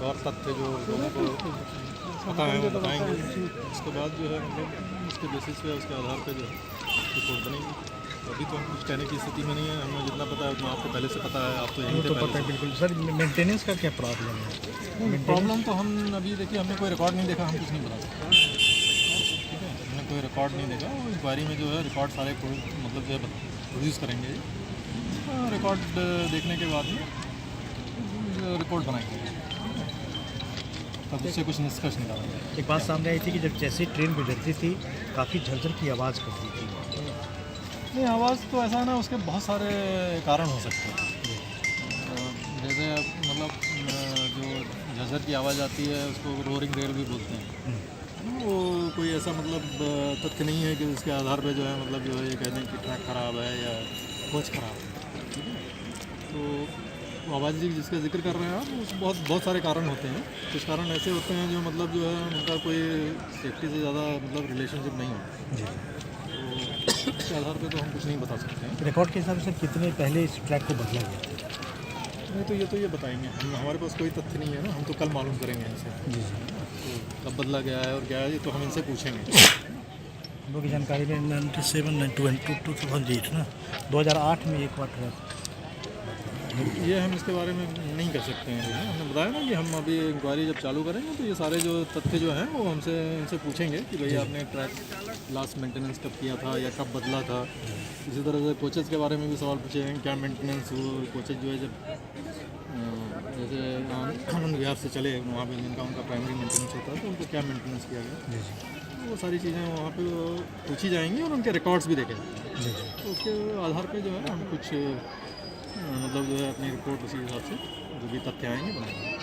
और तथ्य जो लोगों को पता है वो बताएंगे। उसके बाद जो है मतलब उसके बेसिस पे उसके आधार पे जो है रिपोर्ट बनेगी। अभी तो हम कुछ कहने की स्थिति में नहीं है। हमें जितना पता है उतना आपको पहले से पता है। आप तो यहीं वो थे तो पहले पता है से। बिल्कुल सर। मेंटेनेंस का क्या प्रॉब्लम है? प्रॉब्लम तो हम अभी देखिए हमने कोई रिकॉर्ड नहीं देखा, हम कुछ नहीं बता सकते। ठीक है, हमने कोई रिकॉर्ड नहीं देखा। वो इंक्वायरी में जो है रिकॉर्ड सारे मतलब जो है प्रोड्यूस करेंगे। रिकॉर्ड देखने के बाद में रिपोर्ट बनाएंगे, तब उससे कुछ निष्कर्ष निकालेंगे। एक बात सामने आई थी कि जब जैसे ट्रेन गुजरती थी काफ़ी झरझर की आवाज़ करती थी। नहीं, आवाज़ तो ऐसा है ना, उसके बहुत सारे कारण हो सकते हैं। जैसे मतलब जो झज्जर की आवाज़ आती है उसको रोरिंग रेल भी बोलते हैं। वो कोई ऐसा मतलब तथ्य नहीं है कि उसके आधार पे जो है मतलब जो है ये कहते हैं कि ट्रैक ख़राब है या कोच ख़राब है। ठीक है, तो आवाज़ जिसका जिक्र कर रहे हैं आप, उस बहुत सारे कारण होते हैं। कुछ कारण ऐसे होते हैं जो मतलब जो है उनका कोई सेफ्टी से ज़्यादा मतलब रिलेशनशिप नहीं होता। जी। तो उसके आधार पे तो हम कुछ नहीं बता सकते हैं। रिकॉर्ड के हिसाब से कितने पहले इस ट्रैक को बदला गया? नहीं तो ये बताएंगे हम, हमारे पास कोई तथ्य नहीं है ना। हम तो कल मालूम करेंगे इनसे जी जी। तो कब बदला गया है और क्या है, ये तो हम इनसे पूछेंगे। हम लोग की जानकारी में 97 ना 2008 में एक बार ट्रैक। ये हम इसके बारे में नहीं कर सकते हैं। हमने बताया ना कि हम अभी इंक्वायरी जब चालू करेंगे तो ये सारे जो तथ्य जो हैं वो हमसे इनसे पूछेंगे कि भाई आपने ट्रैक लास्ट मेंटेनेंस कब किया था या कब बदला था। इसी तरह से कोचेज़ के बारे में भी सवाल पूछेंगे, क्या मेंटेनेंस हो। कोचेज़ जो है जब जैसे आनंद विहार से चले वहाँ पे जिनका उनका प्राइमरी मेंटेनेंस होता है तो उनको क्या मेंटेनेंस किया गया, तो वो सारी चीज़ें वहाँ पे पूछी जाएंगी और उनके रिकॉर्ड्स भी देखे जाएंगे। तो उसके आधार पे जो है हम कुछ मतलब जो है अपनी रिपोर्ट उसी हिसाब से जो भी तथ्य आएंगे बनाएंगे।